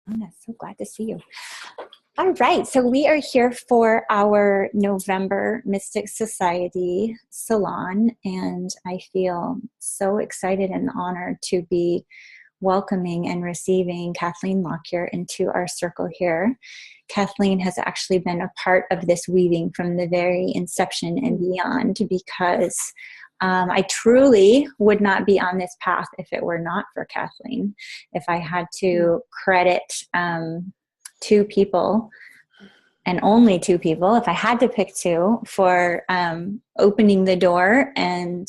I'm so glad to see you. All right, so we are here for our November Mystic Society Salon, and I feel so excited and honored to be welcoming and receiving Kathleen Lockyer into our circle here. Kathleen has actually been a part of this weaving from the very inception and beyond, because I truly would not be on this path if it were not for Kathleen. If I had to credit two people, and only two people, if I had to pick two, for opening the door and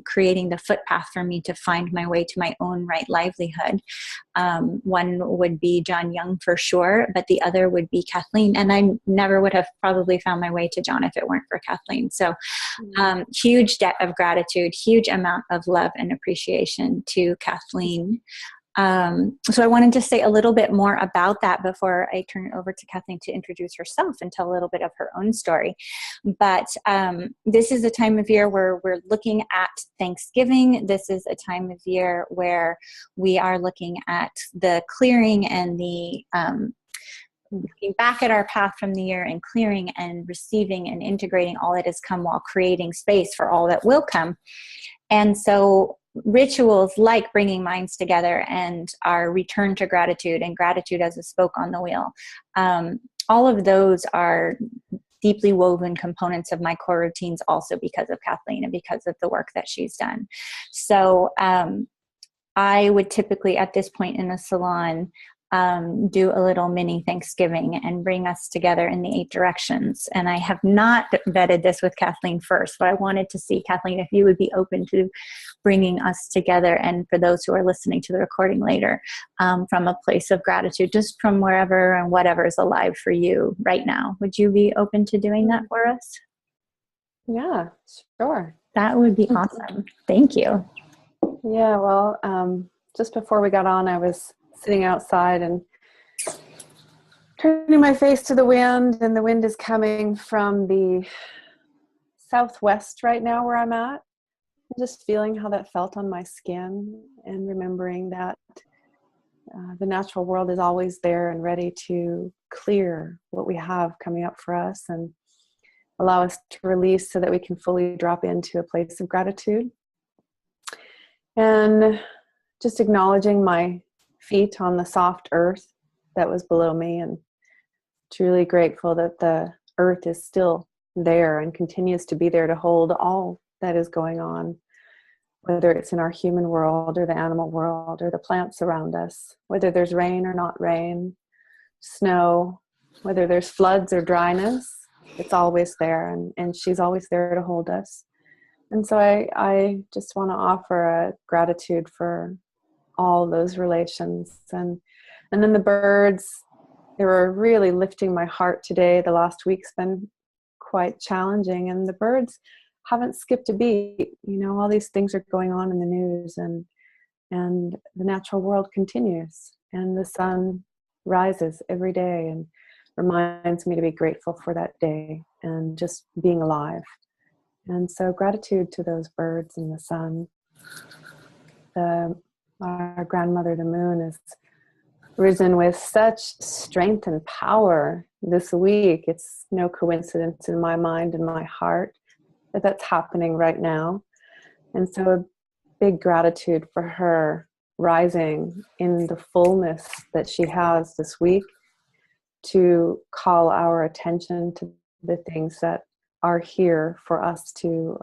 creating the footpath for me to find my way to my own right livelihood. One would be John Young for sure, but the other would be Kathleen. And I never would have probably found my way to John if it weren't for Kathleen. So huge debt of gratitude, huge amount of love and appreciation to Kathleen. So I wanted to say a little bit more about that before I turn it over to Kathleen to introduce herself and tell a little bit of her own story. But this is a time of year where we're looking at Thanksgiving. This is a time of year where we are looking at the clearing and the looking back at our path from the year and clearing and receiving and integrating all that has come while creating space for all that will come. And so rituals like bringing minds together and our return to gratitude and gratitude as a spoke on the wheel, all of those are deeply woven components of my core routines also because of Kathleen and because of the work that she's done. So I would typically at this point in a salon do a little mini Thanksgiving and bring us together in the 8 directions. And I have not vetted this with Kathleen first, but I wanted to see, Kathleen, if you would be open to bringing us together. And for those who are listening to the recording later, from a place of gratitude, just from wherever and whatever is alive for you right now. Would you be open to doing that for us? Yeah, sure. That would be awesome. Thank you. Yeah, well, just before we got on, I was sitting outside and turning my face to the wind, and the wind is coming from the southwest right now where I'm at. I'm just feeling how that felt on my skin and remembering that the natural world is always there and ready to clear what we have coming up for us and allow us to release so that we can fully drop into a place of gratitude. And just acknowledging my feet on the soft earth that was below me, and truly grateful that the earth is still there and continues to be there to hold all that is going on, whether it's in our human world or the animal world or the plants around us, whether there's rain or not rain, snow, whether there's floods or dryness, it's always there, and she's always there to hold us. And so I just want to offer a gratitude for all those relations. And then the birds, they were really lifting my heart today. The last week's been quite challenging, and the birds haven't skipped a beat. You know, all these things are going on in the news, and the natural world continues, and the sun rises every day and reminds me to be grateful for that day and just being alive. And so gratitude to those birds and the sun. Our grandmother, the moon, has risen with such strength and power this week. It's no coincidence in my mind and my heart that that's happening right now. And so a big gratitude for her rising in the fullness that she has this week to call our attention to the things that are here for us to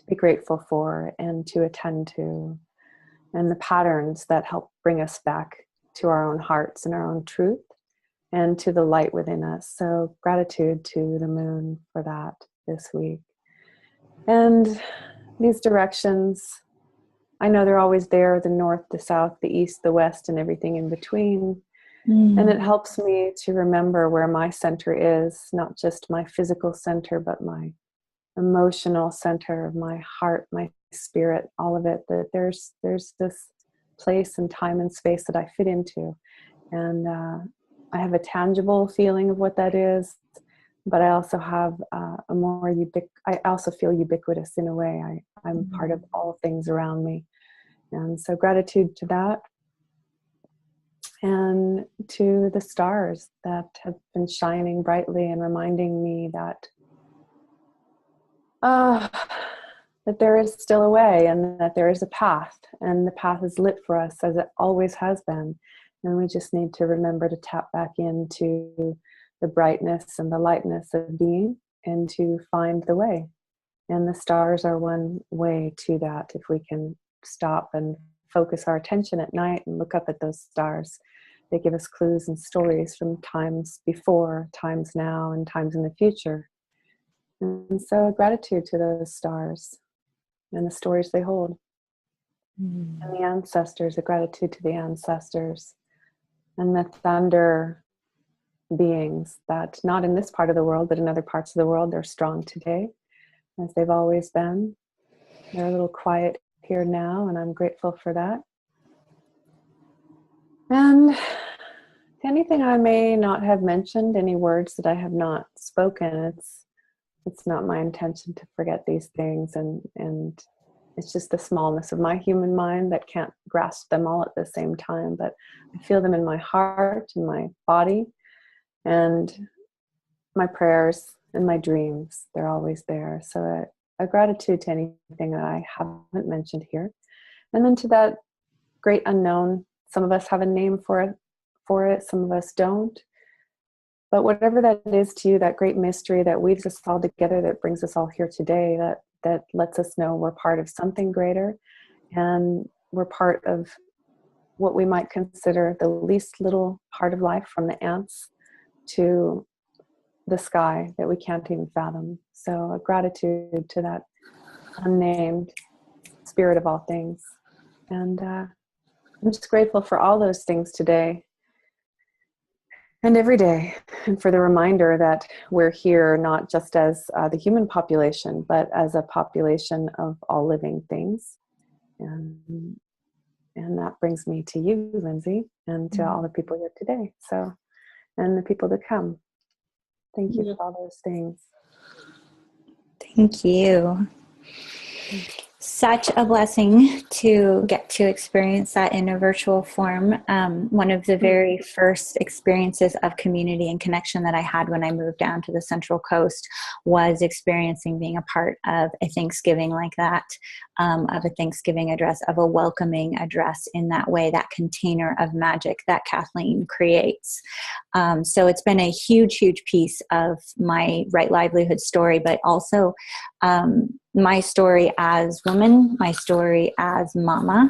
be grateful for and to attend to, and the patterns that help bring us back to our own hearts and our own truth and to the light within us. So gratitude to the moon for that this week. And these directions, I know they're always there, the north, the south, the east, the west, and everything in between. And it helps me to remember where my center is, not just my physical center, but my emotional center, my heart, my spirit, all of it, that there's this place and time and space that I fit into. And I have a tangible feeling of what that is, but I also have I also feel ubiquitous in a way. I'm part of all things around me. And so gratitude to that. and to the stars that have been shining brightly and reminding me that that there is still a way, and that there is a path, and the path is lit for us as it always has been. And we just need to remember to tap back into the brightness and the lightness of being, and to find the way. And the stars are one way to that. If we can stop and focus our attention at night and look up at those stars, they give us clues and stories from times before, times now, and times in the future. And so gratitude to those stars and the stories they hold. And the ancestors, a gratitude to the ancestors and the thunder beings that, not in this part of the world, but in other parts of the world, they're strong today, as they've always been. They're a little quiet here now, and I'm grateful for that. And anything I may not have mentioned, any words that I have not spoken, it's not my intention to forget these things, and it's just the smallness of my human mind that can't grasp them all at the same time, but I feel them in my heart and my body, and my prayers and my dreams, they're always there. So a gratitude to anything that I haven't mentioned here. And then to that great unknown, some of us have a name for it, some of us don't. But whatever that is to you, that great mystery that weaves us all together, that brings us all here today, that lets us know we're part of something greater, and we're part of what we might consider the least little part of life, from the ants to the sky that we can't even fathom. So a gratitude to that unnamed spirit of all things. And I'm just grateful for all those things today and every day, and for the reminder that we're here not just as the human population, but as a population of all living things. And that brings me to you, Lindsay, and to all the people here today. So, and the people to come. Thank you for all those things. Thank you. Such a blessing to get to experience that in a virtual form. One of the very first experiences of community and connection that I had when I moved down to the Central Coast was experiencing being a part of a Thanksgiving like that, of a Thanksgiving address, of a welcoming address in that way, that container of magic that Kathleen creates. So it's been a huge, huge piece of my Right Livelihood story, but also my story as woman, my story as mama,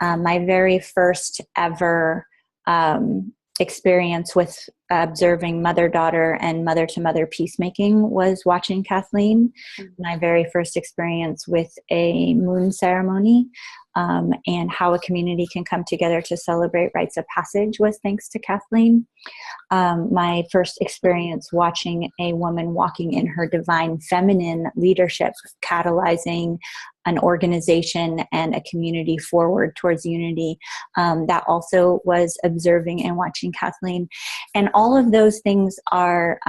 my very first ever experience with observing mother-daughter and mother-to-mother peacemaking was watching Kathleen. My very first experience with a moon ceremony and how a community can come together to celebrate rites of passage was thanks to Kathleen. My first experience watching a woman walking in her divine feminine leadership, catalyzing an organization and a community forward towards unity, that also was observing and watching Kathleen. And all of those things are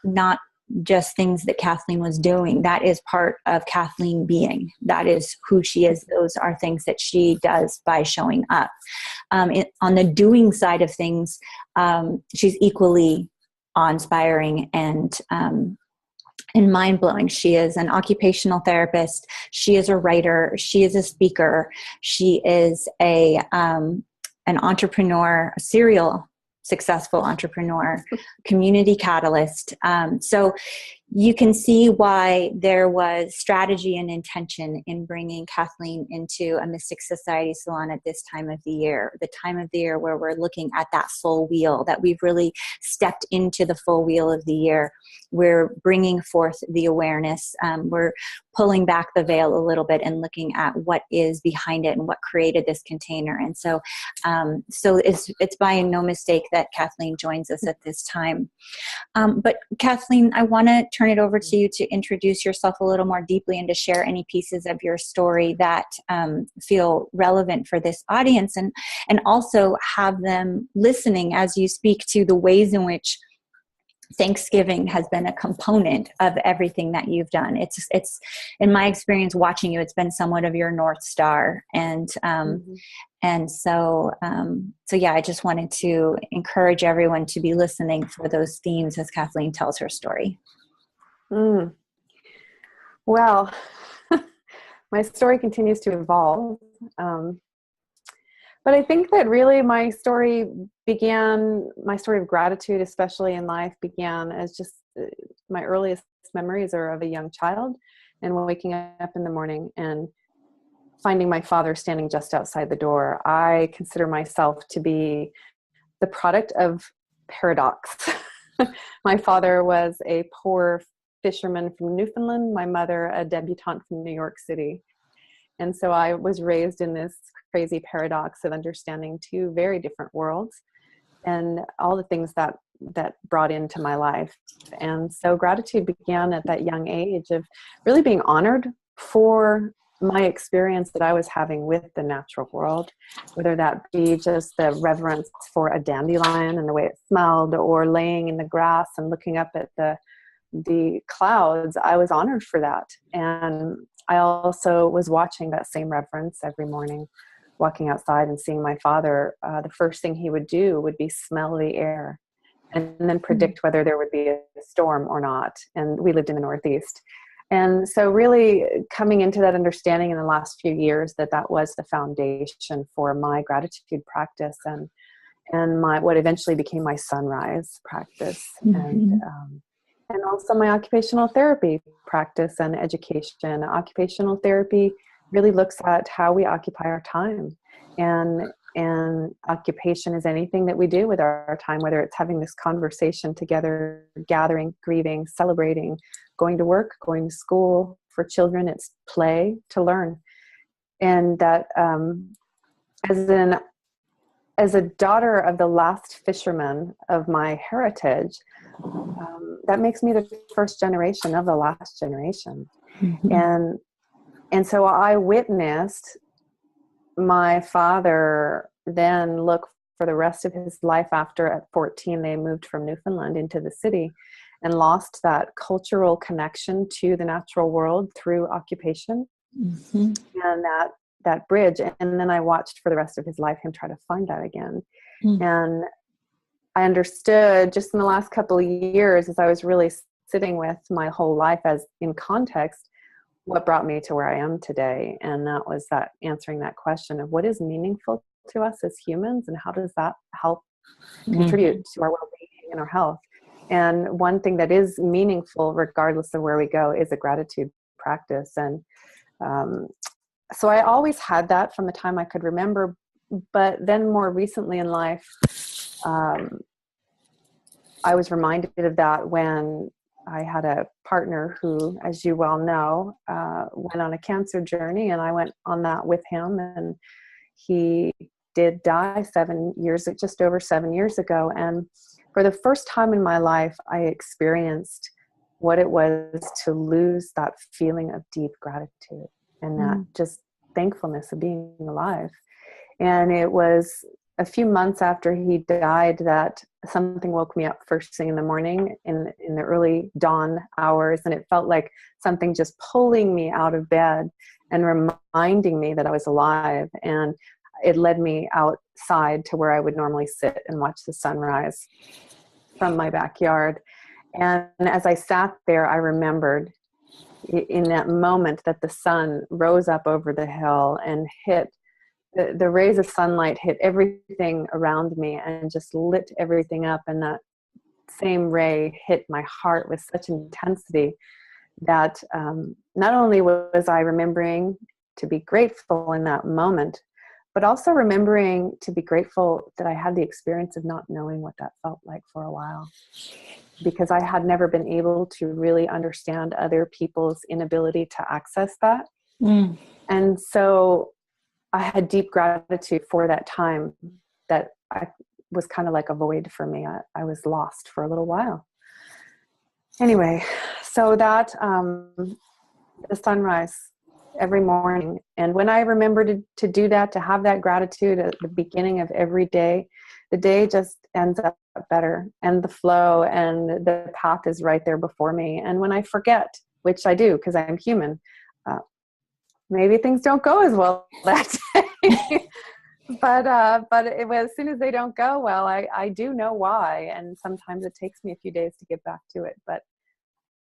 not just things that Kathleen was doing. That is part of Kathleen being. That is who she is. Those are things that she does by showing up. On the doing side of things, she's equally awe-inspiring and mind-blowing. She is an occupational therapist. She is a writer. She is a speaker. She is an entrepreneur, a serial successful entrepreneur, community catalyst. So you can see why there was strategy and intention in bringing Kathleen into a Mystic Society salon at this time of the year where we're looking at that full wheel, that we've really stepped into the full wheel of the year. We're bringing forth the awareness. We're pulling back the veil a little bit and looking at what is behind it and what created this container. And so it's by no mistake that Kathleen joins us at this time. But Kathleen, I want to turn it over to you to introduce yourself a little more deeply and to share any pieces of your story that feel relevant for this audience, and also have them listening as you speak to the ways in which Thanksgiving has been a component of everything that you've done. It's in my experience watching you, it's been somewhat of your North Star. And so yeah, I just wanted to encourage everyone to be listening for those themes as Kathleen tells her story. Well, my story continues to evolve. But I think that really my story of gratitude, especially in life, began as just my earliest memories are of a young child and waking up in the morning and finding my father standing just outside the door. I consider myself to be the product of paradox. My father was a poor fisherman from Newfoundland, my mother a debutante from New York City. And so I was raised in this crazy paradox of understanding two very different worlds and all the things that brought into my life. And so gratitude began at that young age of really being honored for my experience that I was having with the natural world, whether that be just the reverence for a dandelion and the way it smelled, or laying in the grass and looking up at the clouds. I was honored for that. And I also was watching that same reverence every morning, walking outside and seeing my father. The first thing he would do would be smell the air and then predict whether there would be a storm or not. And we lived in the Northeast. And so really coming into that understanding in the last few years that was the foundation for my gratitude practice and my what eventually became my sunrise practice. And also my occupational therapy practice and education. Occupational therapy really looks at how we occupy our time. And occupation is anything that we do with our time, whether it's having this conversation together, gathering, grieving, celebrating, going to work, going to school. For children, it's play to learn. And that as a daughter of the last fisherman of my heritage, that makes me the first generation of the last generation. And so I witnessed my father then look for the rest of his life after at 14, they moved from Newfoundland into the city and lost that cultural connection to the natural world through occupation and that bridge. And then I watched for the rest of his life him try to find that again. And I understood just in the last couple of years, as I was really sitting with my whole life as in context, what brought me to where I am today. And that was that answering that question of what is meaningful to us as humans and how does that help contribute to our well-being and our health. And one thing that is meaningful, regardless of where we go, is a gratitude practice. And so I always had that from the time I could remember. But then more recently in life, I was reminded of that when I had a partner who, as you well know, went on a cancer journey, and I went on that with him, and he did die just over 7 years ago. And for the first time in my life, I experienced what it was to lose that feeling of deep gratitude and that just thankfulness of being alive. And it was a few months after he died that something woke me up first thing in the morning in the early dawn hours. And it felt like something just pulling me out of bed and reminding me that I was alive. And it led me outside to where I would normally sit and watch the sunrise from my backyard. And as I sat there, I remembered in that moment that the sun rose up over the hill and hit the rays of sunlight hit everything around me and just lit everything up. And that same ray hit my heart with such intensity that not only was I remembering to be grateful in that moment, but also remembering to be grateful that I had the experience of not knowing what that felt like for a while, because I had never been able to really understand other people's inability to access that. And so I had deep gratitude for that time that I was kind of like a void for me. I was lost for a little while. Anyway, so that the sunrise every morning. And when I remembered to do that, to have that gratitude at the beginning of every day, the day just ends up better, and the flow and the path is right there before me. And when I forget, which I do because I'm human, maybe things don't go as well that day. But as soon as they don't go well, I do know why. And sometimes it takes me a few days to get back to it. But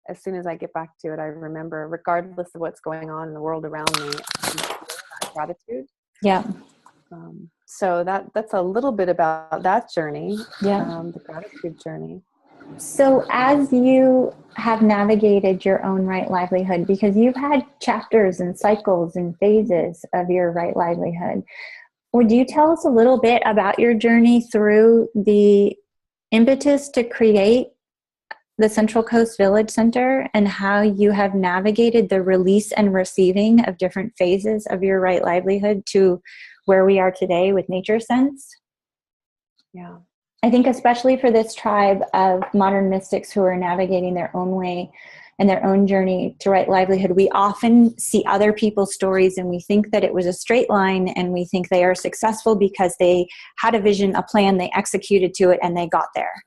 as soon as I get back to it, I remember, regardless of what's going on in the world around me, gratitude. Yeah. So that's a little bit about that journey. Yeah. The gratitude journey. So as you have navigated your own right livelihood, because you've had chapters and cycles and phases of your right livelihood, would you tell us a little bit about your journey through the impetus to create the Central Coast Village Center and how you have navigated the release and receiving of different phases of your right livelihood to where we are today with Nature Sense? Yeah. I think especially for this tribe of modern mystics who are navigating their own way and their own journey to right livelihood, we often see other people's stories and we think that it was a straight line, and we think they are successful because they had a vision, a plan, they executed to it, and they got there.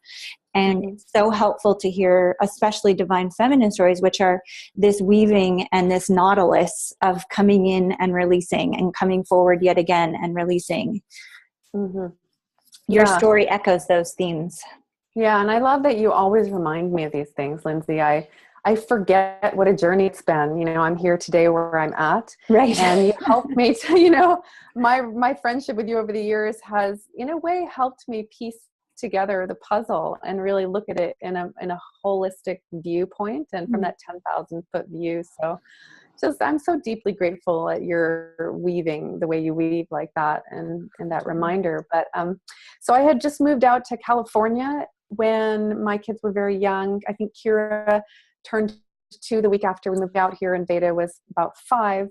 And it's so helpful to hear, especially divine feminine stories, which are this weaving and this nautilus of coming in and releasing and coming forward yet again and releasing. Mm-hmm. Your story echoes those themes. Yeah, and I love that you always remind me of these things, Lindsay. I forget what a journey it's been. You know, I'm here today where I'm at. Right. And you helped me to, you know, my friendship with you over the years has, in a way, helped me piece together the puzzle and really look at it in a holistic viewpoint and from that 10,000 foot view. So I'm so deeply grateful that you're weaving the way you weave like that and that reminder. But so I had just moved out to California when my kids were very young. I think Kira turned 2 the week after we moved out here, and Veda was about 5.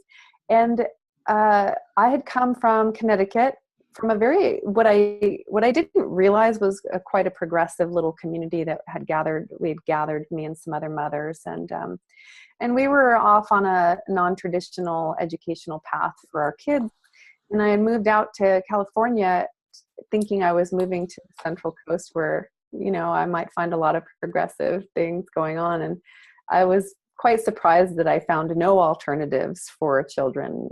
And I had come from Connecticut, from a very, what I didn't realize was quite a progressive little community that we had gathered me and some other mothers, and we were off on a non-traditional educational path for our kids. And I had moved out to California thinking I was moving to the Central Coast where, you know, I might find a lot of progressive things going on. And I was quite surprised that I found no alternatives for children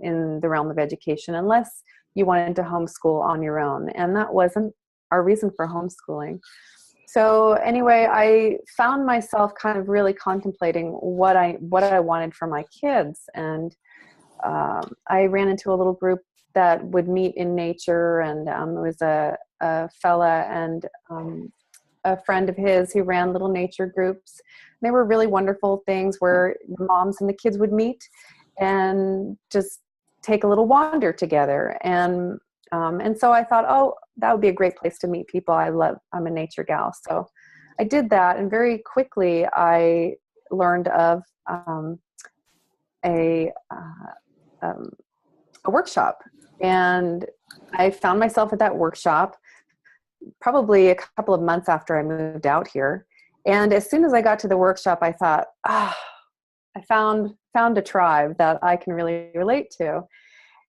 in the realm of education, unless you wanted to homeschool on your own. And that wasn't our reason for homeschooling. So anyway, I found myself kind of really contemplating what I wanted for my kids. And I ran into a little group that would meet in nature, and it was a fella and a friend of his who ran little nature groups. They were really wonderful things where the moms and the kids would meet and just take a little wander together. And so I thought, oh, that would be a great place to meet people. I'm a nature gal. So I did that. And very quickly I learned of a workshop. And I found myself at that workshop probably a couple of months after I moved out here. And as soon as I got to the workshop, I thought, I found a tribe that I can really relate to.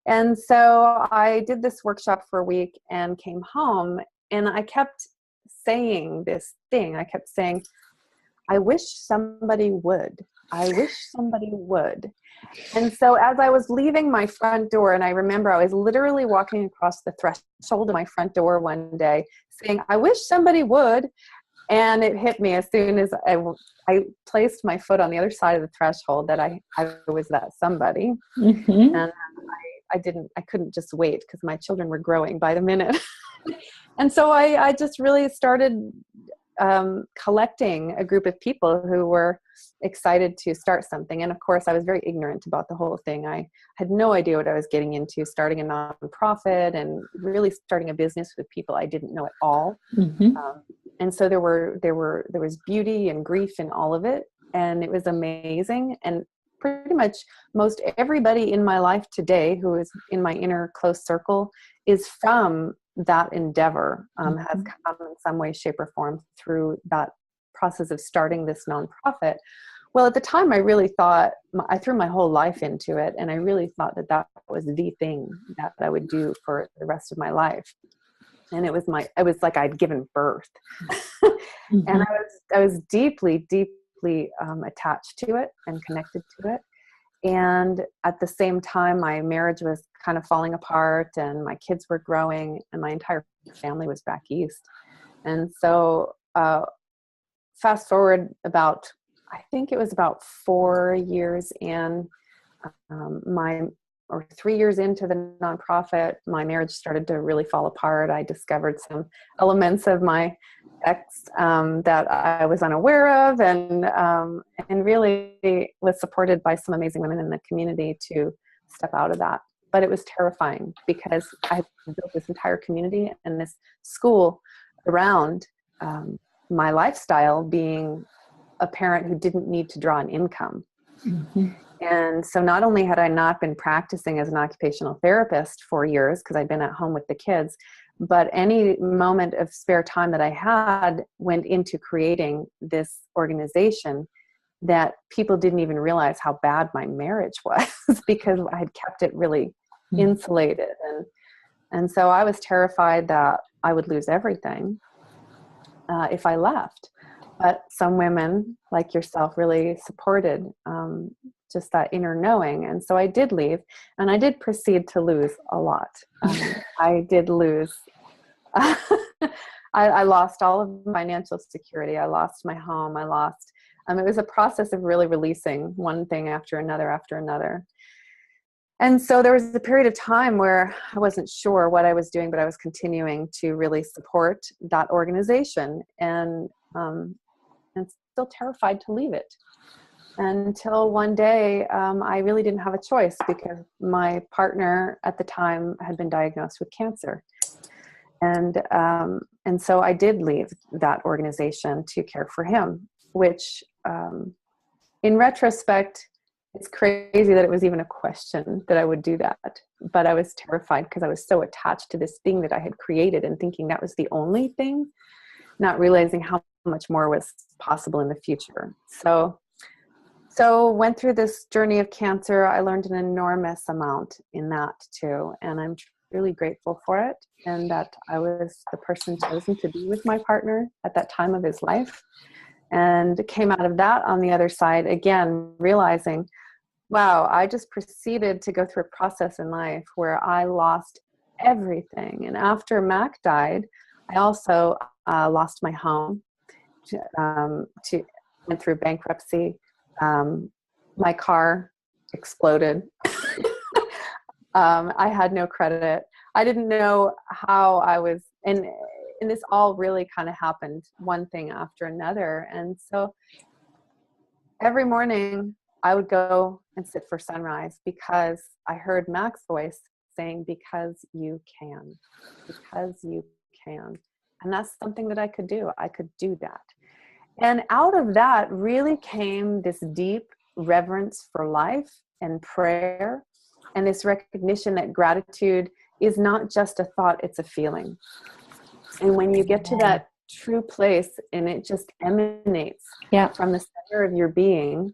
And so I did this workshop for a week and came home, and I kept saying this thing. I kept saying, I wish somebody would. I wish somebody would. And so as I was leaving my front door, and I remember I was literally walking across the threshold of my front door one day saying, I wish somebody would. And it hit me as soon as I placed my foot on the other side of the threshold that I was that somebody. Mm-hmm. And I couldn't just wait because my children were growing by the minute. And so I just really started collecting a group of people who were excited to start something. And of course, I was very ignorant about the whole thing. I had no idea what I was getting into, starting a nonprofit and really starting a business with people I didn't know at all. Mm-hmm. And so there was beauty and grief in all of it. And it was amazing. And pretty much most everybody in my life today who is in my inner close circle is from that endeavor, has come in some way, shape, or form through that process of starting this nonprofit. Well, at the time, I really thought, I threw my whole life into it, and I really thought that was the thing that I would do for the rest of my life. And it was like I'd given birth. Mm-hmm. And I was deeply, deeply attached to it and connected to it. And at the same time, my marriage was kind of falling apart, and my kids were growing, and my entire family was back east. And so fast forward I think it was about 4 years in, 3 years into the nonprofit, my marriage started to really fall apart. I discovered some elements of my ex that I was unaware of, and really was supported by some amazing women in the community to step out of that. But it was terrifying because I had built this entire community and this school around my lifestyle, being a parent who didn't need to draw an income. Mm-hmm. And so not only had I not been practicing as an occupational therapist for years, because I'd been at home with the kids, but any moment of spare time that I had went into creating this organization that people didn't even realize how bad my marriage was because I had kept it really insulated. And so I was terrified that I would lose everything if I left. But some women like yourself really supported just that inner knowing. And so I did leave, and I did proceed to lose a lot. I did lose. I lost all of financial security. I lost my home. I lost. It was a process of really releasing one thing after another. And so there was a period of time where I wasn't sure what I was doing, but I was continuing to really support that organization, and still terrified to leave it. Until one day, I really didn't have a choice because my partner at the time had been diagnosed with cancer. And so I did leave that organization to care for him, which in retrospect, it's crazy that it was even a question that I would do that. But I was terrified because I was so attached to this thing that I had created and thinking that was the only thing, not realizing how much more was possible in the future. So went through this journey of cancer. I learned an enormous amount in that too. And I'm really grateful for it. And that I was the person chosen to be with my partner at that time of his life. And came out of that on the other side, again, realizing, wow, I just proceeded to go through a process in life where I lost everything. And after Mac died, I also lost my home, went through bankruptcy. My car exploded. I had no credit. I didn't know how I was, and this all really kind of happened one thing after another. And so every morning I would go and sit for sunrise because I heard Mac's voice saying, because you can. And that's something that I could do. I could do that. And out of that really came this deep reverence for life and prayer, and this recognition that gratitude is not just a thought, it's a feeling. And when you get to that true place and it just emanates from the center of your being,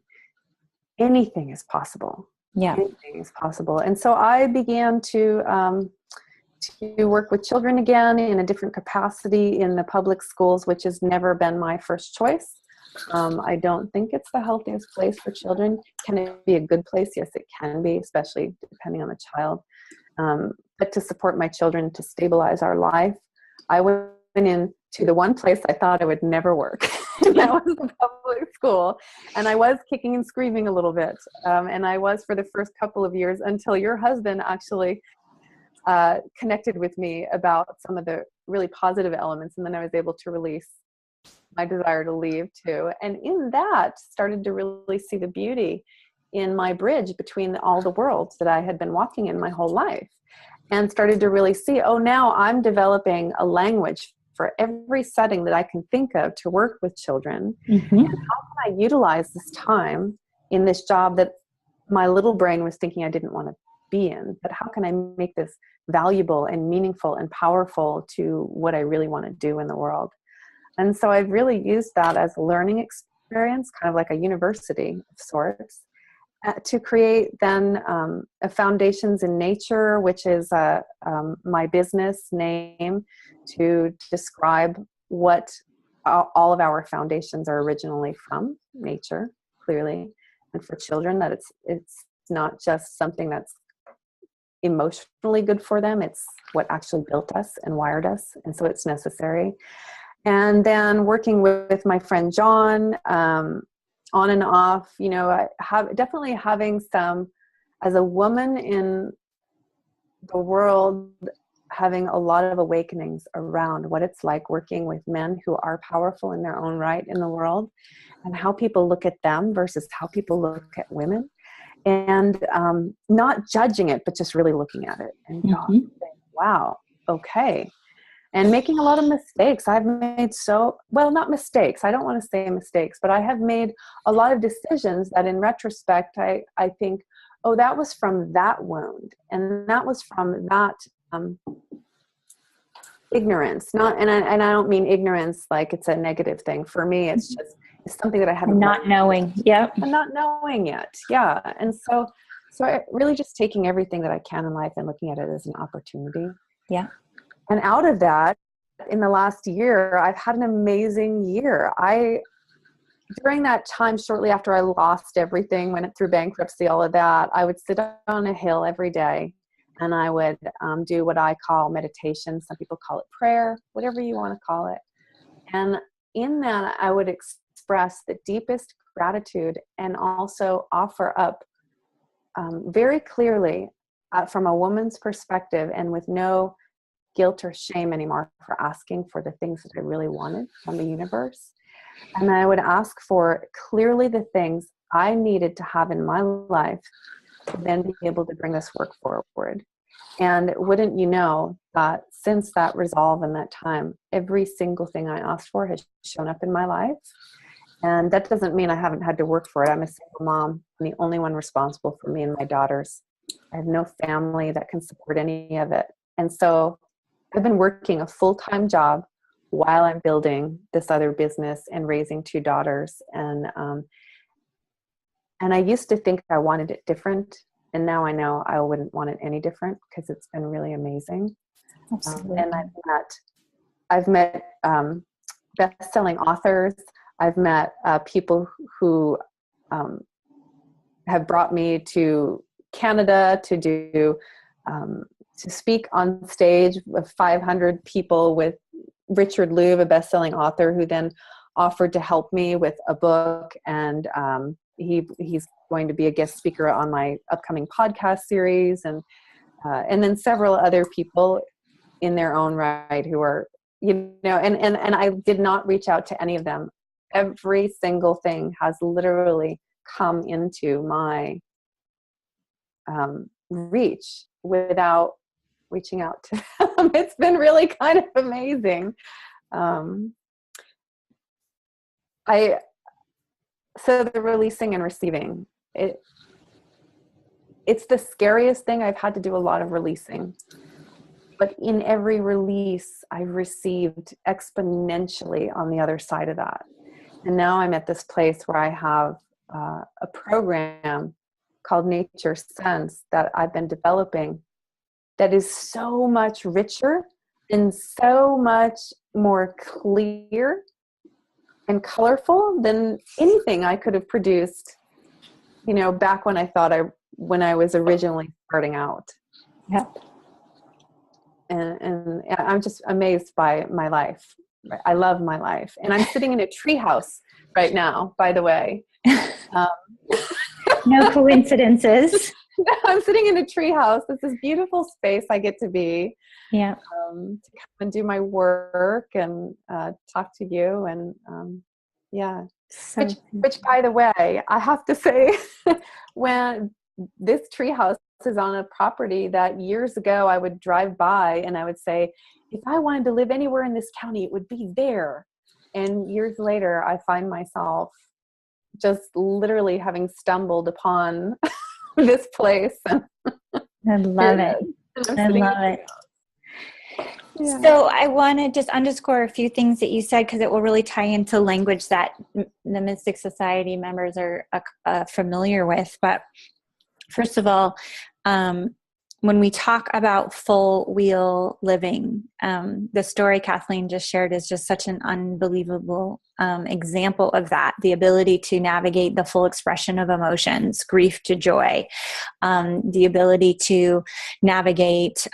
anything is possible. Anything is possible. And so I began to work with children again in a different capacity in the public schools, which has never been my first choice. I don't think it's the healthiest place for children. Can it be a good place? Yes, it can be, especially depending on the child. But to support my children, to stabilize our life, I went into the one place I thought I would never work. And that was the public school. And I was kicking and screaming a little bit. And I was for the first couple of years until your husband actually connected with me about some of the really positive elements. And then I was able to release my desire to leave too. And in that started to really see the beauty in my bridge between all the worlds that I had been walking in my whole life, and started to really see, oh, now I'm developing a language for every setting that I can think of to work with children. Mm-hmm. And how can I utilize this time in this job that my little brain was thinking I didn't want to be in, but how can I make this valuable and meaningful and powerful to what I really want to do in the world? And so I've really used that as a learning experience, kind of like a university of sorts. to create then a Foundations in Nature, which is my business name, to describe what all of our foundations are originally from nature, clearly, and for children, that it's not just something that's emotionally good for them, it's what actually built us and wired us, and so it's necessary. And then working with my friend John, on and off, I have definitely having some, as a woman in the world, having a lot of awakenings around what it's like working with men who are powerful in their own right in the world, and how people look at them versus how people look at women, and not judging it, but just really looking at it and saying, wow, okay. And making a lot of mistakes. I've made not mistakes. I don't want to say mistakes, but I have made a lot of decisions that in retrospect, I think, oh, that was from that wound. And that was from that ignorance. And I don't mean ignorance like it's a negative thing. For me, it's something that I haven't. Not knowing. Yep. And not knowing yet. Yeah. And so I really just taking everything that I can in life and looking at it as an opportunity. Yeah. And out of that, in the last year, I've had an amazing year. During that time, shortly after I lost everything, went through bankruptcy, all of that, I would sit on a hill every day and I would do what I call meditation. Some people call it prayer, whatever you want to call it. And in that, I would express the deepest gratitude and also offer up very clearly from a woman's perspective and with no guilt or shame anymore for asking for the things that I really wanted from the universe. And I would ask for clearly the things I needed to have in my life to then be able to bring this work forward. And wouldn't you know that since that resolve and that time, every single thing I asked for has shown up in my life. And that doesn't mean I haven't had to work for it. I'm a single mom. I'm the only one responsible for me and my daughters. I have no family that can support any of it. And so I've been working a full-time job while I'm building this other business and raising 2 daughters. And I used to think I wanted it different. And now I know I wouldn't want it any different because it's been really amazing. Absolutely. And I've met best-selling authors. I've met people who have brought me to Canada to do to speak on stage with 500 people with Richard Louv, a best-selling author, who then offered to help me with a book. And he's going to be a guest speaker on my upcoming podcast series. And then several other people in their own right who are, and I did not reach out to any of them. Every single thing has literally come into my reach without reaching out to them. It's been really kind of amazing. So the releasing and receiving, it's the scariest thing. I've had to do a lot of releasing, but in every release I've received exponentially on the other side of that. And now I'm at this place where I have a program called Nature Sense that I've been developing that is so much richer and so much more clear and colorful than anything I could have produced, back when I was originally starting out. Yeah. And I'm just amazed by my life. I love my life. And I'm sitting in a treehouse right now, by the way. No coincidences. I'm sitting in a treehouse. This is beautiful space I get to be. Yeah. To come and do my work and talk to you. And So, which, by the way, I have to say, when this treehouse is on a property that years ago I would drive by and I would say, if I wanted to live anywhere in this county, it would be there. And years later, I find myself just literally having stumbled upon this place. I love it. I love it. Yeah. So I want to just underscore a few things that you said, because it will really tie into language that the Mystic Society members are familiar with. But first of all, when we talk about full wheel living, the story Kathleen just shared is just such an unbelievable example of that. The ability to navigate the full expression of emotions, grief to joy, the ability to navigate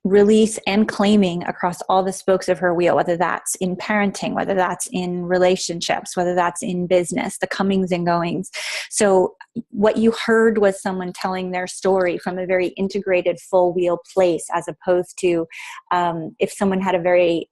release and claiming across all the spokes of her wheel, whether that's in parenting, whether that's in relationships, whether that's in business, the comings and goings. So what you heard was someone telling their story from a very integrated full wheel place, as opposed to if someone had a very,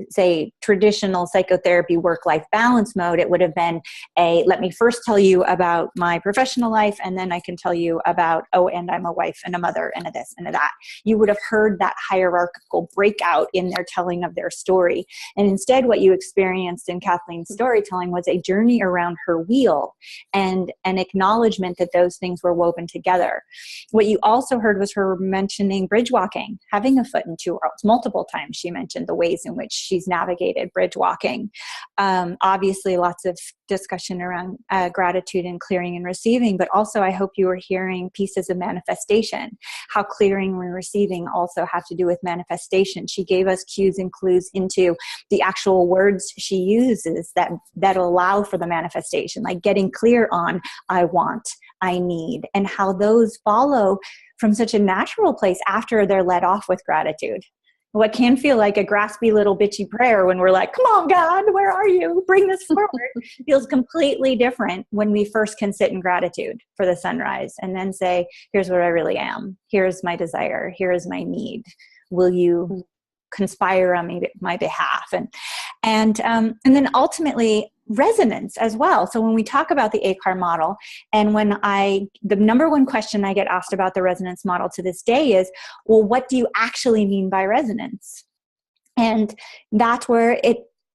say, traditional psychotherapy work-life balance mode, it would have been let me first tell you about my professional life, and then I can tell you about, and I'm a wife and a mother and a this and a that. You would have heard that hierarchical breakout in their telling of their story. And instead, what you experienced in Kathleen's storytelling was a journey around her wheel and an acknowledgement that those things were woven together. What you also heard was her mentioning bridge walking, having a foot in two worlds. Multiple times she mentioned the ways in which she's navigated bridge walking. Obviously, lots of discussion around gratitude and clearing and receiving, but also I hope you were hearing pieces of manifestation, how clearing and receiving also have to do with manifestation. She gave us cues and clues into the actual words she uses that allow for the manifestation, like getting clear on I want, I need, and how those follow from such a natural place after they're led off with gratitude. What can feel like a graspy little bitchy prayer when we're like, come on, God, where are you? Bring this forward, feels completely different when we first can sit in gratitude for the sunrise and then say, here's what I really am. Here's my desire. Here is my need. Will you conspire on my behalf? And then ultimately resonance as well. So when we talk about the ACAR model, and the number one question I get asked about the resonance model to this day is, well, what do you actually mean by resonance? And that's where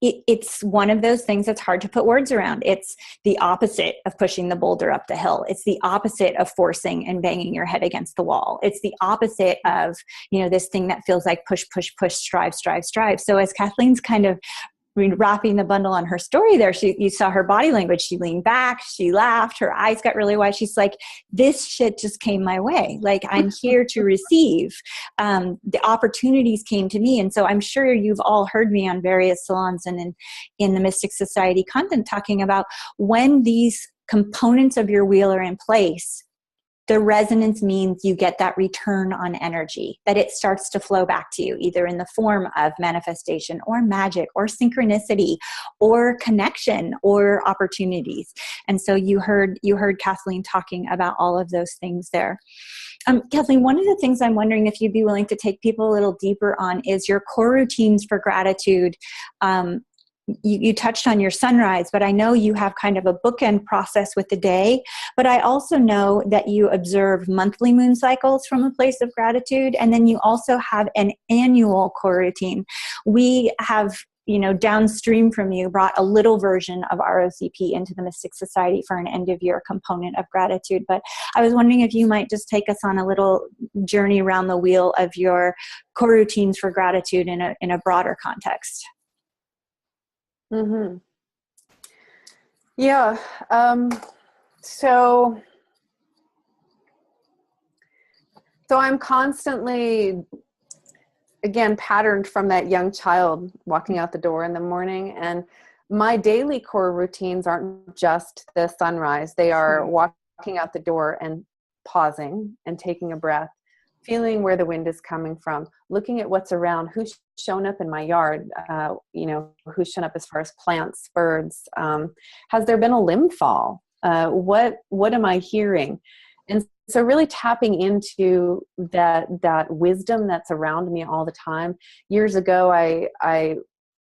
it's one of those things that's hard to put words around. It's the opposite of pushing the boulder up the hill. It's the opposite of forcing and banging your head against the wall. It's the opposite of, this thing that feels like push, push, push, strive, strive, strive. So as Kathleen's kind of wrapping the bundle on her story there, you saw her body language. She leaned back, she laughed, her eyes got really wide. She's like, this shit just came my way. Like, I'm here to receive. The opportunities came to me. And so I'm sure you've all heard me on various salons and in the Mystic Society content talking about when these components of your wheel are in place, the resonance means you get that return on energy, that it starts to flow back to you, either in the form of manifestation or magic or synchronicity or connection or opportunities. And so you heard Kathleen talking about all of those things there. Kathleen, one of the things I'm wondering if you'd be willing to take people a little deeper on is your core routines for gratitude. You touched on your sunrise, but I know you have kind of a bookend process with the day. But I also know that you observe monthly moon cycles from a place of gratitude. And then you also have an annual core routine. We have, downstream from you, brought a little version of ROCP into the Mystic Society for an end of year component of gratitude. But I was wondering if you might just take us on a little journey around the wheel of your core routines for gratitude in a broader context. Mm-hmm. Yeah. So I'm constantly, again, patterned from that young child walking out the door in the morning. And my daily core routines aren't just the sunrise. They are walking out the door and pausing and taking a breath, feeling where the wind is coming from, looking at what's around, who's shown up in my yard, who's shown up as far as plants, birds. Has there been a limb fall? What am I hearing? And so really tapping into that wisdom that's around me all the time. Years ago, I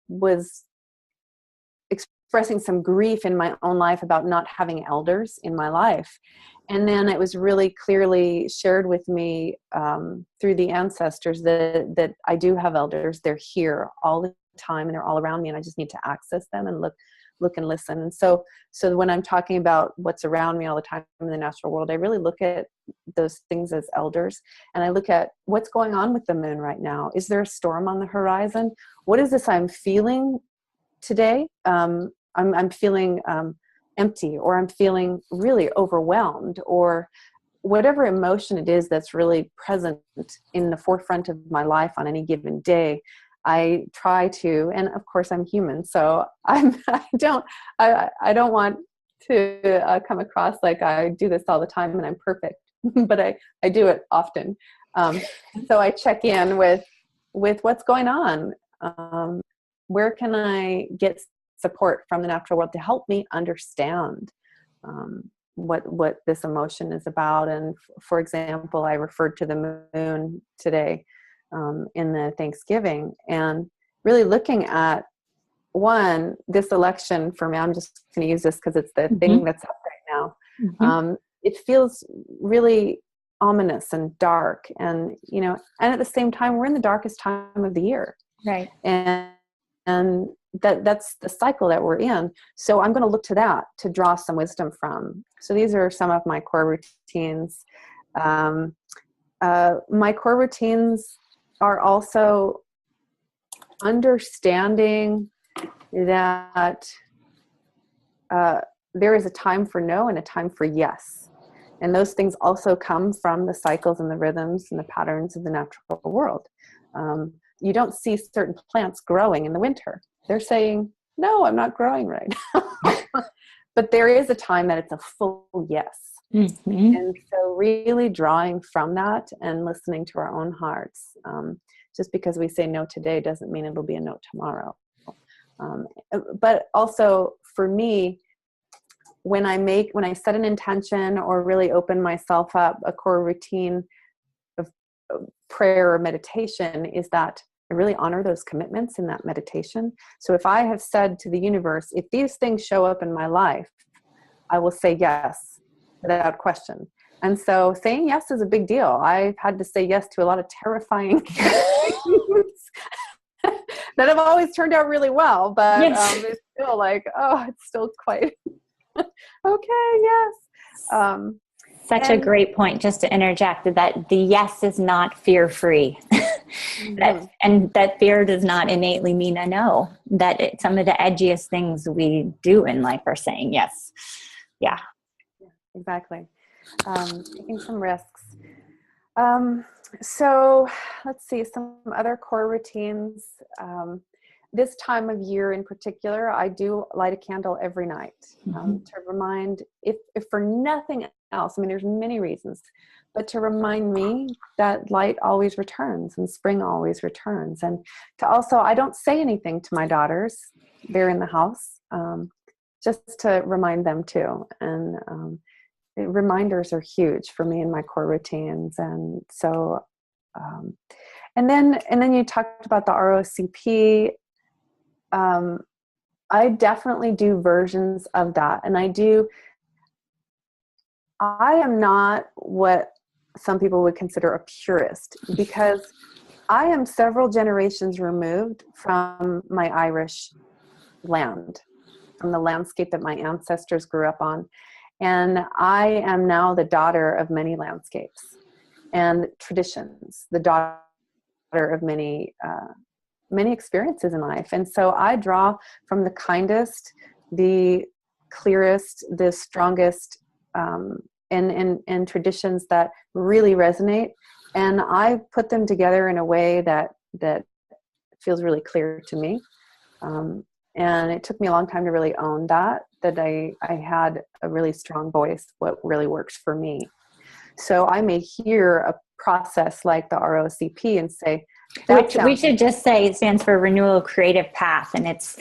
was expressing some grief in my own life about not having elders in my life. And then it was really clearly shared with me through the ancestors that I do have elders. They're here all the time, and they're all around me, and I just need to access them and look and listen. And so when I'm talking about what's around me all the time in the natural world, I really look at those things as elders, and I look at what's going on with the moon right now. Is there a storm on the horizon? What is this I'm feeling today? I'm feeling empty, or I'm feeling really overwhelmed, or whatever emotion it is that's really present in the forefront of my life on any given day. I try to, and of course I'm human, so I don't want to come across like I do this all the time and I'm perfect, but I do it often. So I check in with what's going on. Where can I get support from the natural world to help me understand what this emotion is about? And for example, I referred to the moon today in the Thanksgiving, and really looking at this election for me. I'm just going to use this because it's the thing that's up right now. It feels really ominous and dark, and and at the same time, we're in the darkest time of the year, right? And that's the cycle that we're in. So I'm going to look to that to draw some wisdom from. So these are some of my core routines. My core routines are also understanding that there is a time for no and a time for yes. And those things also come from the cycles and the rhythms and the patterns of the natural world. You don't see certain plants growing in the winter. They're saying, no, I'm not growing right now. But there is a time that it's a full yes. And so really drawing from that and listening to our own hearts. Just because we say no today doesn't mean it'll be a no tomorrow. But also for me, when I set an intention or really open myself up, a core routine of prayer or meditation is that I really honor those commitments in that meditation. So if I have said to the universe, if these things show up in my life, I will say yes without question. And so saying yes is a big deal. I've had to say yes to a lot of terrifying things that have always turned out really well, but it's still like, it's still quite okay, yes. Such a great point, just to interject, that the yes is not fear-free. And that fear does not innately mean a no. That some of the edgiest things we do in life are saying yes. Yeah. Exactly. Taking some risks. So let's see, some other core routines. This time of year in particular, I do light a candle every night to remind, if for nothing else, I mean, there's many reasons, but to remind me that light always returns and spring always returns. And to also, I don't say anything to my daughters. They're in the house, just to remind them too. And reminders are huge for me in my core routines. And so, and then you talked about the ROCP. I definitely do versions of that. And I am not what some people would consider a purist, because I am several generations removed from my Irish land, from the landscape that my ancestors grew up on. And I am now the daughter of many landscapes and traditions, the daughter of many experiences in life. And so I draw from the kindest, the clearest, the strongest, and traditions that really resonate. And I put them together in a way that feels really clear to me. And it took me a long time to really own that I had a really strong voice, what really works for me. So I may hear a process like the ROCP and say, which we should just say it stands for Renewal Creative Path, and it's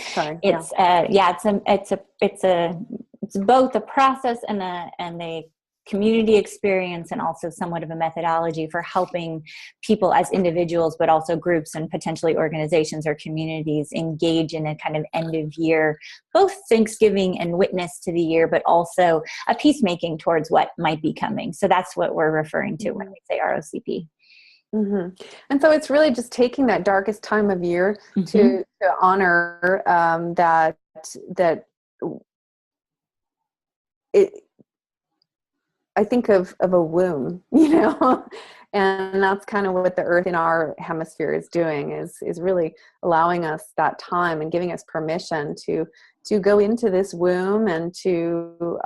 both a process and a community experience, and also somewhat of a methodology for helping people as individuals, but also groups and potentially organizations or communities engage in a kind of end of year, both Thanksgiving and witness to the year, but also a peacemaking towards what might be coming. So that's what we're referring to when we say ROCP. And so it's really just taking that darkest time of year to honor that it. I think of a womb, and that's kind of what the earth in our hemisphere is doing, is really allowing us that time and giving us permission to go into this womb and to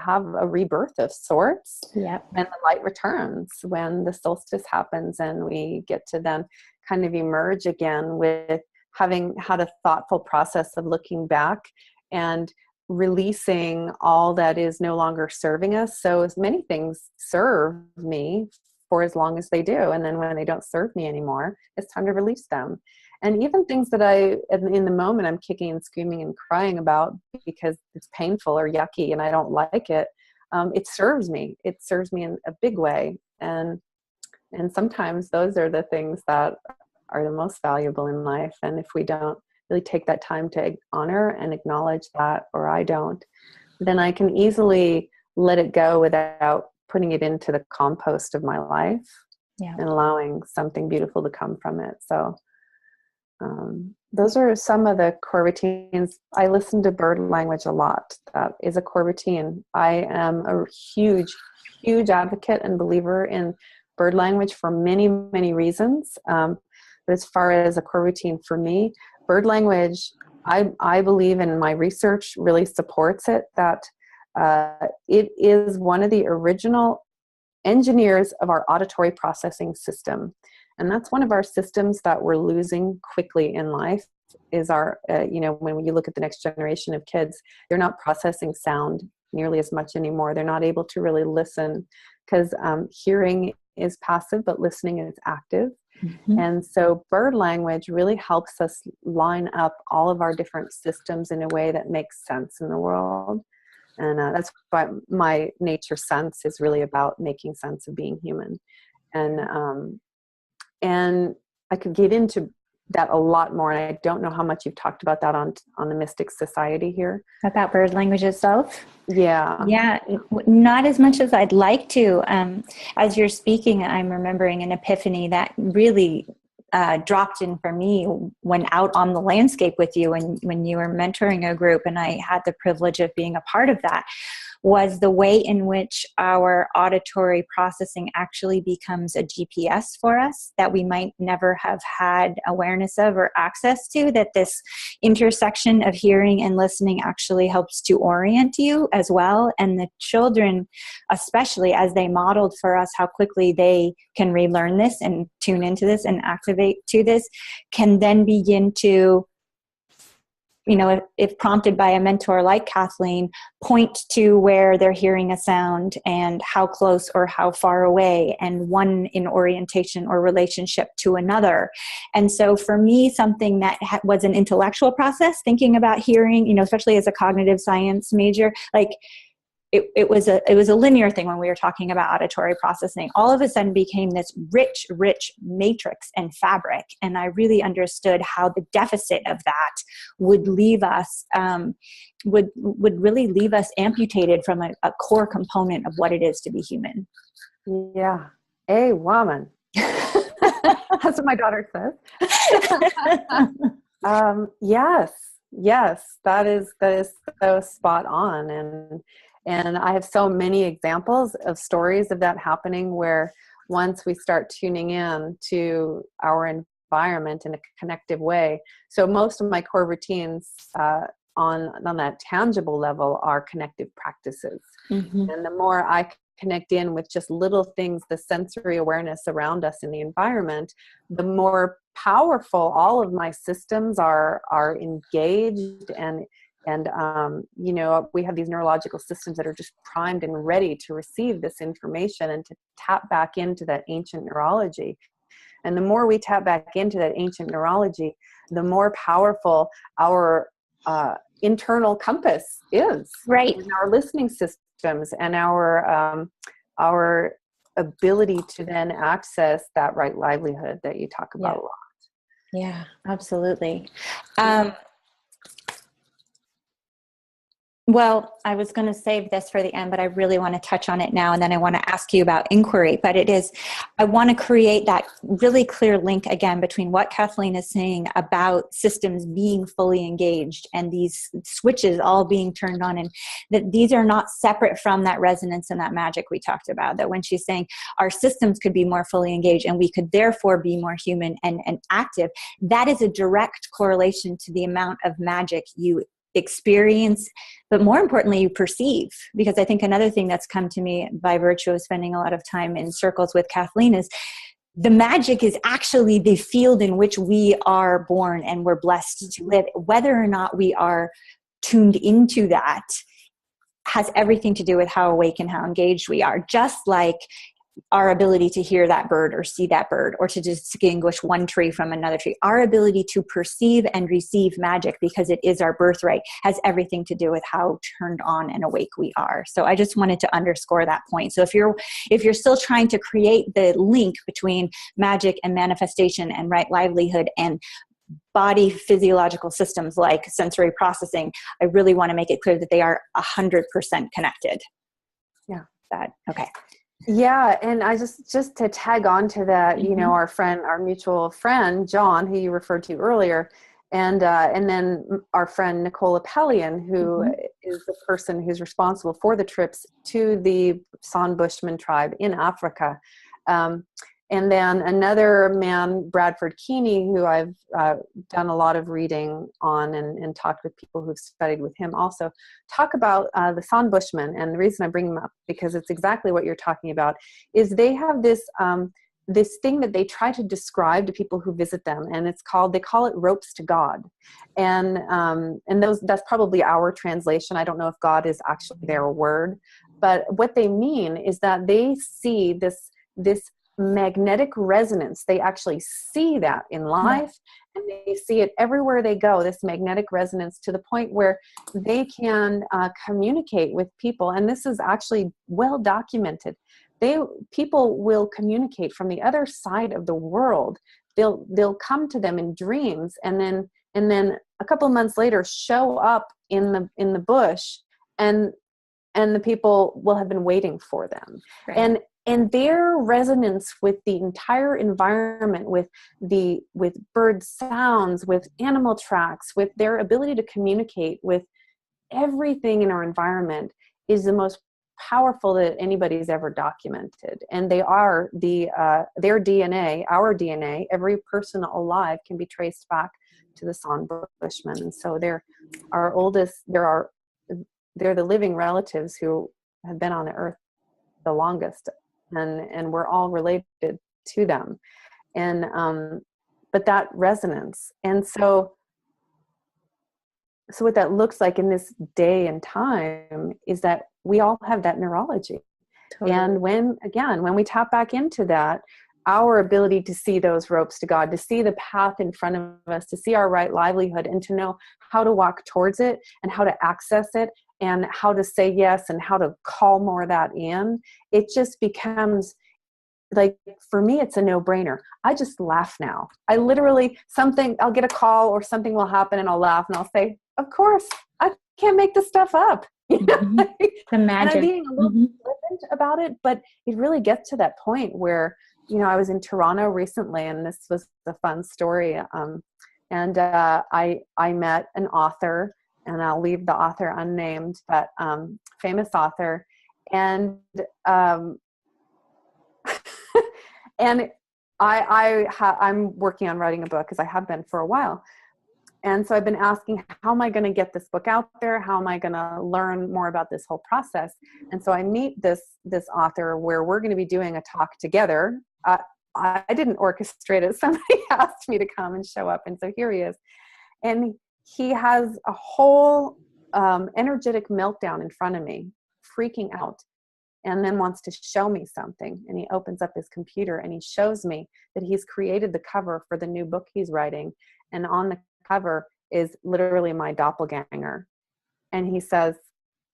have a rebirth of sorts. Yep. When the light returns, when the solstice happens, and we get to then kind of emerge again with having had a thoughtful process of looking back and releasing all that is no longer serving us. So as many things serve me for as long as they do, and then when they don't serve me anymore, it's time to release them. And even things that in the moment I'm kicking and screaming and crying about because it's painful or yucky and I don't like it, it serves me in a big way. And sometimes those are the things that are the most valuable in life. And if we don't really take that time to honor and acknowledge that, or I don't, then I can easily let it go without putting it into the compost of my life and allowing something beautiful to come from it. So those are some of the core routines. I listen to bird language a lot. That is a core routine. I am a huge, huge advocate and believer in bird language for many, many reasons. But as far as a core routine for me, bird language, I believe, in my research really supports it, that it is one of the original engineers of our auditory processing system. And that's one of our systems that we're losing quickly in life, is our, when you look at the next generation of kids, they're not processing sound nearly as much anymore. They're not able to really listen, because hearing is passive, but listening is active. And so bird language really helps us line up all of our different systems in a way that makes sense in the world. And that's why my nature sense is really about making sense of being human. And I could get into that a lot more. And I don't know how much you've talked about that on the Mystic Society here. About bird language itself? Yeah, not as much as I'd like to. As you're speaking, I'm remembering an epiphany that really dropped in for me when out on the landscape with you, and when you were mentoring a group, and I had the privilege of being a part of that, was the way in which our auditory processing actually becomes a GPS for us that we might never have had awareness of or access to, that this intersection of hearing and listening actually helps to orient you as well. And the children, especially as they modeled for us how quickly they can relearn this and tune into this and activate to this, can then begin to, if prompted by a mentor like Kathleen, point to where they're hearing a sound and how close or how far away, and one in orientation or relationship to another. And so for me, something that was an intellectual process, thinking about hearing, especially as a cognitive science major, like it was a linear thing when we were talking about auditory processing, all of a sudden became this rich matrix and fabric. And I really understood how the deficit of that would leave us, would really leave us amputated from a core component of what it is to be human. Yeah. A woman. That's what my daughter says. Yes, that is so spot on. And I have so many examples of stories of that happening, where once we start tuning in to our environment in a connective way. So most of my core routines on that tangible level are connective practices. And the more I connect in with just little things, the sensory awareness around us in the environment, the more powerful all of my systems are engaged. And we have these neurological systems that are just primed and ready to receive this information and to tap back into that ancient neurology. And the more we tap back into that ancient neurology, the more powerful our internal compass is. Right. And our listening systems and our ability to then access that right livelihood that you talk about a lot. Yeah, absolutely. Well, I was going to save this for the end, but I really want to touch on it now. And then I want to ask you about inquiry. But I want to create that really clear link again between what Kathleen is saying about systems being fully engaged and these switches all being turned on, and that these are not separate from that resonance and that magic we talked about. That when she's saying our systems could be more fully engaged and we could therefore be more human and active, that is a direct correlation to the amount of magic you experience, but more importantly, you perceive. Because I think another thing that's come to me by virtue of spending a lot of time in circles with Kathleen is the magic is actually the field in which we are born and we're blessed to live. Whether or not we are tuned into that has everything to do with how awake and how engaged we are. Just like our ability to hear that bird or see that bird or to distinguish one tree from another tree. Our ability to perceive and receive magic, because it is our birthright, has everything to do with how turned on and awake we are. So I just wanted to underscore that point. So if you're still trying to create the link between magic and manifestation and right livelihood and body physiological systems like sensory processing, I really want to make it clear that they are 100% connected. Yeah. Okay. Yeah. And I just to tag on to that, you know, our mutual friend, John, who you referred to earlier, and then our friend, Nicola Pellion, who is the person who's responsible for the trips to the San Bushman tribe in Africa. And then another man, Bradford Keeney, who I've done a lot of reading on and talked with people who've studied with him also, talk about the San Bushmen. And the reason I bring them up, because it's exactly what you're talking about, is they have this this thing that they try to describe to people who visit them, and they call it ropes to God. And that's probably our translation. I don't know if God is actually their word, but what they mean is that they see this magnetic resonance. They actually see that in life, and they see it everywhere they go, this magnetic resonance, to the point where they can communicate with people. And this is actually well documented. People will communicate from the other side of the world. They'll come to them in dreams, and then a couple of months later show up in the bush, and the people will have been waiting for them. Right. And their resonance with the entire environment, with bird sounds, with animal tracks, with their ability to communicate with everything in our environment, is the most powerful that anybody's ever documented. And they are their DNA, our DNA. Every person alive can be traced back to the San Bushmen, and so they're our oldest. They're the living relatives who have been on the earth the longest. And we're all related to them. And, but that resonance. And so what that looks like in this day and time is that we all have that neurology. Totally. And when we tap back into that, our ability to see those ropes to God, to see the path in front of us, to see our right livelihood, and to know how to walk towards it and how to access it, and how to say yes, and how to call more of that in, it just becomes like, for me, it's a no-brainer. I just laugh now. I literally, I'll get a call or something will happen and I'll laugh and I'll say, of course, I can't make this stuff up. The magic. And I'm being a little flippant about it, but it really gets to that point where, I was in Toronto recently, and this was a fun story. I met an author, and I'll leave the author unnamed, but famous author. And and I'm working on writing a book, as I have been for a while. And so I've been asking, how am I going to get this book out there? How am I going to learn more about this whole process? And so I meet this author where we're going to be doing a talk together. I didn't orchestrate it. Somebody asked me to come and show up. And so here he is. And he has a whole energetic meltdown in front of me, freaking out, and then wants to show me something. And he opens up his computer and he shows me that he's created the cover for the new book he's writing. And on the cover is literally my doppelganger. And he says,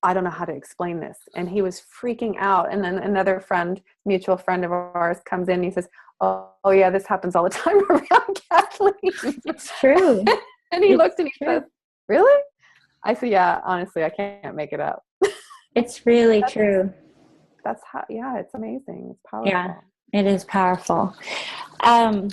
I don't know how to explain this. And he was freaking out. And then another friend, mutual friend of ours, comes in and he says, oh yeah, this happens all the time around Kathleen. It's true. And he looked and he says, really? I see. Yeah, honestly, I can't make it up. It's really true. That's how, yeah, it's amazing. It's Yeah, powerful. it is powerful. Um,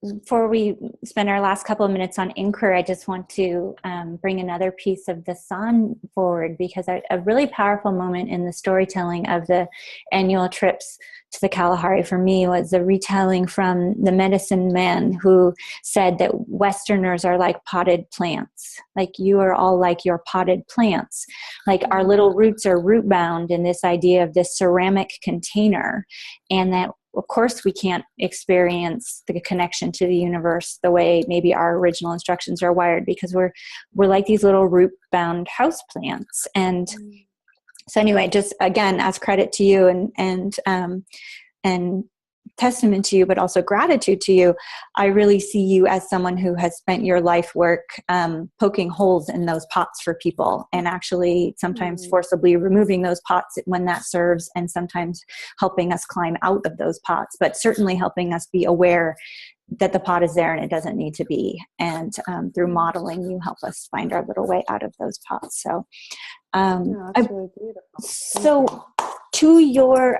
Before we spend our last couple of minutes on inquiry, I just want to bring another piece of the song forward, because a really powerful moment in the storytelling of the annual trips to the Kalahari for me was the retelling from the medicine man who said that Westerners are like potted plants. Like, you are all like your potted plants. Like, our little roots are root bound in this idea of this ceramic container, and that of course we can't experience the connection to the universe the way maybe our original instructions are wired, because we're like these little root bound house plants. And so anyway, just again, as credit to you and testament to you, but also gratitude to you, I really see you as someone who has spent your life work poking holes in those pots for people, and actually sometimes forcibly removing those pots when that serves, and sometimes helping us climb out of those pots, but certainly helping us be aware that the pot is there and it doesn't need to be. And through modeling, you help us find our little way out of those pots. So, That's really beautiful. So to your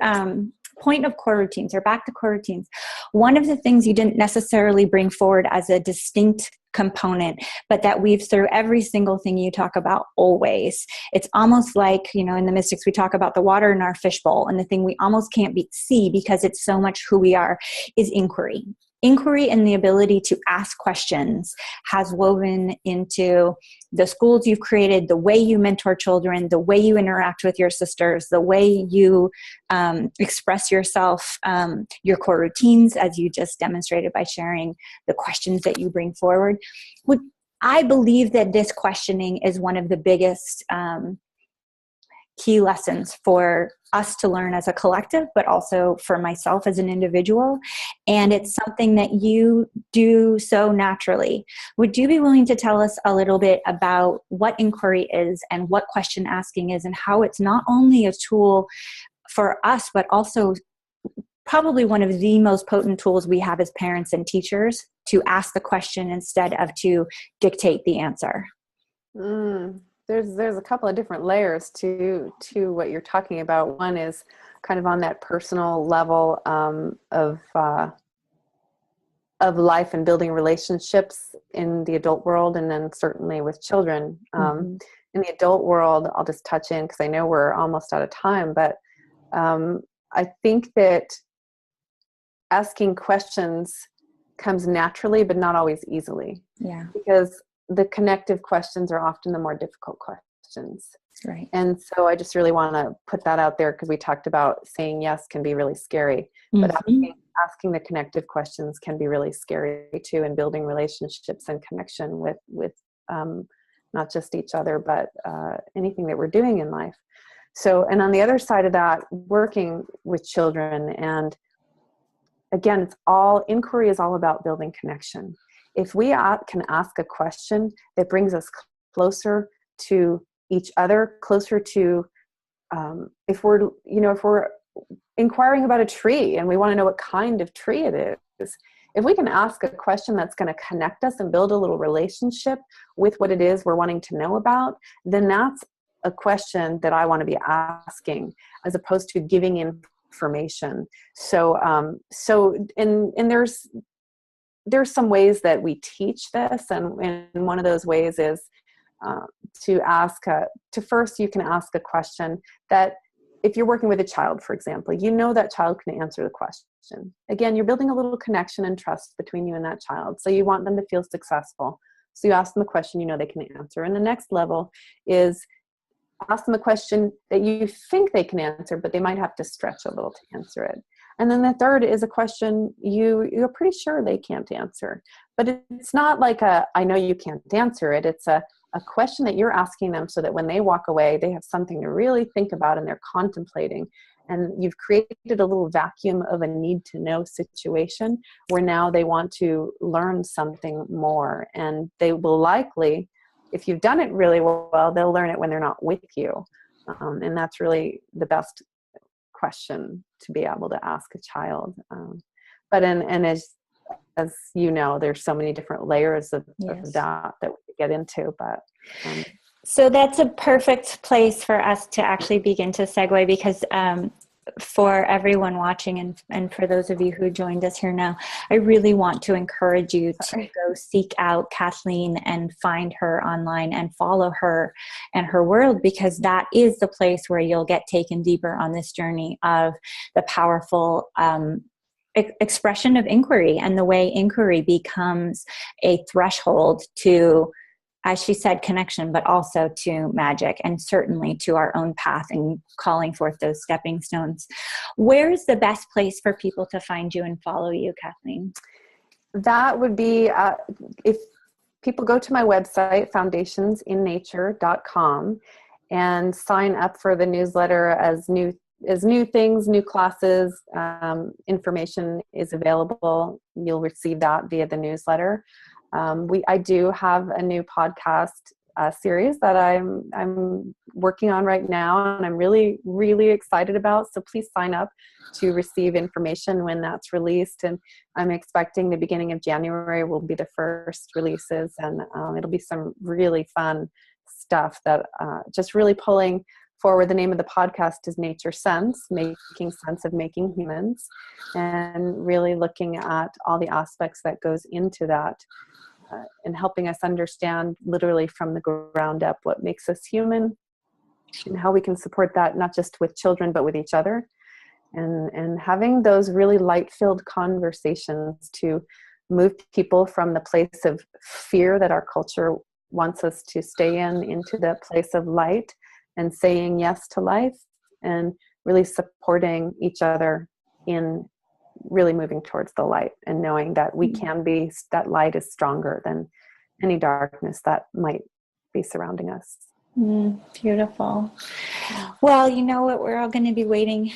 point of core routines, or back to core routines, one of the things you didn't necessarily bring forward as a distinct component, but that weaves through every single thing you talk about always. It's almost like, in the mystics, we talk about the water in our fishbowl, and the thing we almost can't see because it's so much who we are is inquiry. Inquiry and the ability to ask questions has woven into the schools you've created, the way you mentor children, the way you interact with your sisters, the way you express yourself, your core routines, as you just demonstrated by sharing the questions that you bring forward. I believe that this questioning is one of the biggest key lessons for us to learn as a collective, but also for myself as an individual. And it's something that you do so naturally. Would you be willing to tell us a little bit about what inquiry is and what question asking is, and how it's not only a tool for us, but also probably one of the most potent tools we have as parents and teachers to ask the question instead of to dictate the answer? There's a couple of different layers to what you're talking about. One is kind of on that personal level of life and building relationships in the adult world, and then certainly with children. In the adult world, I'll just touch in because I know we're almost out of time, but I think that asking questions comes naturally, but not always easily. Yeah. Because the connective questions are often the more difficult questions. Right. And so I just really want to put that out there, because we talked about saying yes can be really scary, but asking the connective questions can be really scary too, in building relationships and connection with not just each other, but anything that we're doing in life. So, and on the other side of that, working with children, and again, inquiry is all about building connection. If we can ask a question that brings us closer to each other, closer to, if we're inquiring about a tree and we want to know what kind of tree it is, if we can ask a question that's going to connect us and build a little relationship with what it is we're wanting to know about, then that's a question that I want to be asking, as opposed to giving information. So, and there's some ways that we teach this, and one of those ways is first you can ask a question that, if you're working with a child, for example, that child can answer the question. Again, you're building a little connection and trust between you and that child. So you want them to feel successful. So you ask them a question they can answer. And the next level is ask them a question that you think they can answer, but they might have to stretch a little to answer it. And then the third is a question you're pretty sure they can't answer. But it's not like I know you can't answer it. It's a question that you're asking them so that when they walk away, they have something to really think about and they're contemplating. And you've created a little vacuum of a need to know situation where now they want to learn something more. And they will likely, if you've done it really well, they'll learn it when they're not with you. And that's really the best question to be able to ask a child. But as as you know, there's so many different layers of Yes. that we could get into, but so that's a perfect place for us to actually begin to segue, because for everyone watching and for those of you who joined us here now, I really want to encourage you to go seek out Kathleen and find her online and follow her and her world, because that is the place where you'll get taken deeper on this journey of the powerful expression of inquiry, and the way inquiry becomes a threshold to, as she said, connection, but also to magic, and certainly to our own path and calling forth those stepping stones. Where's the best place for people to find you and follow you, Kathleen? That would be, if people go to my website, foundationsinnature.com, and sign up for the newsletter as new things, new classes, information is available. You'll receive that via the newsletter. I do have a new podcast series that I'm working on right now, and I'm really, really excited about. So please sign up to receive information when that's released. And I'm expecting the beginning of January will be the first releases, and it'll be some really fun stuff that just really pulling forward. The name of the podcast is Nature Sense, making sense of making humans, and really looking at all the aspects that goes into that. And helping us understand literally from the ground up what makes us human, and how we can support that, not just with children, but with each other. And having those really light-filled conversations to move people from the place of fear that our culture wants us to stay into the place of light, and saying yes to life, and really supporting each other in really moving towards the light, and knowing that we can be, that light is stronger than any darkness that might be surrounding us. Beautiful. Well, you know what? We're all going to be waiting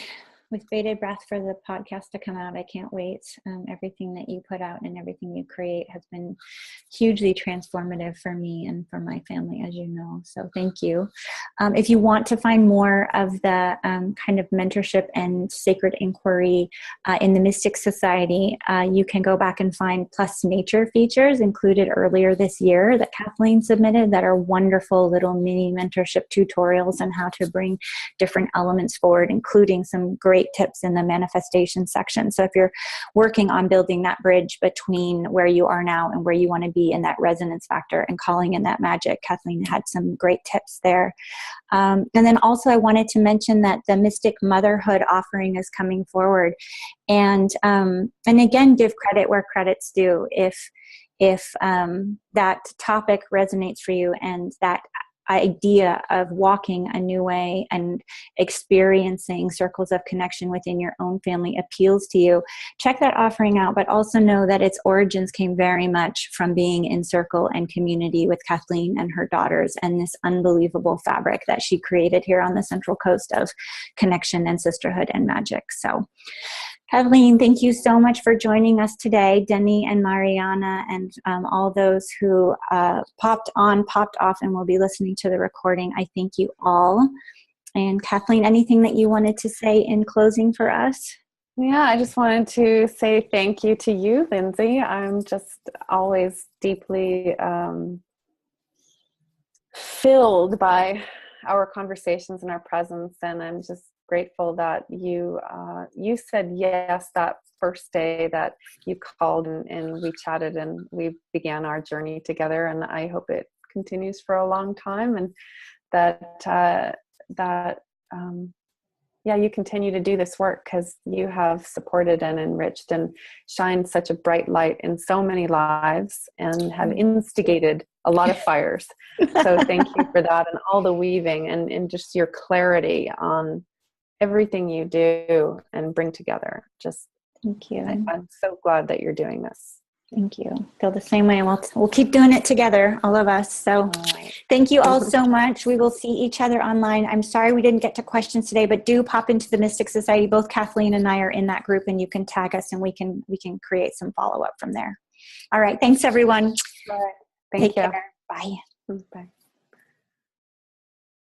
with bated breath for the podcast to come out. I can't wait. Everything that you put out and everything you create has been hugely transformative for me and for my family, as you know. So thank you. If you want to find more of the kind of mentorship and sacred inquiry in the Mystic Society, you can go back and find Plus Nature features included earlier this year that Kathleen submitted, that are wonderful little mini mentorship tutorials on how to bring different elements forward, including some great tips in the manifestation section. So if you're working on building that bridge between where you are now and where you want to be in that resonance factor and calling in that magic, Kathleen had some great tips there. And then also I wanted to mention that the Mystic Motherhood offering is coming forward. And again, give credit where credit's due. If that topic resonates for you, and that idea of walking a new way and experiencing circles of connection within your own family appeals to you, check that offering out, but also know that its origins came very much from being in circle and community with Kathleen and her daughters, and this unbelievable fabric that she created here on the Central Coast of connection and sisterhood and magic. So Kathleen, thank you so much for joining us today. Denny and Mariana and all those who popped off, and will be listening to the recording, I thank you all. And Kathleen, anything that you wanted to say in closing for us? Yeah, I just wanted to say thank you to you, Lindsay. I'm just always deeply filled by our conversations and our presence, and I'm just grateful that you said yes that first day that you called, and we chatted and we began our journey together, and I hope it continues for a long time, and that you continue to do this work, because you have supported and enriched and shined such a bright light in so many lives, and have instigated a lot of fires. So thank you for that, and all the weaving, and just your clarity on everything you do and bring together. Just thank you. I'm so glad that you're doing this. Thank you. Feel the same way. We'll keep doing it together, all of us. So thank you all so much. We will see each other online. I'm sorry we didn't get to questions today, but do pop into the Mystic Society. Both Kathleen and I are in that group, and you can tag us, and we can create some follow-up from there. All right. Thanks, everyone. All right. Thank Take you. care. Bye. Bye.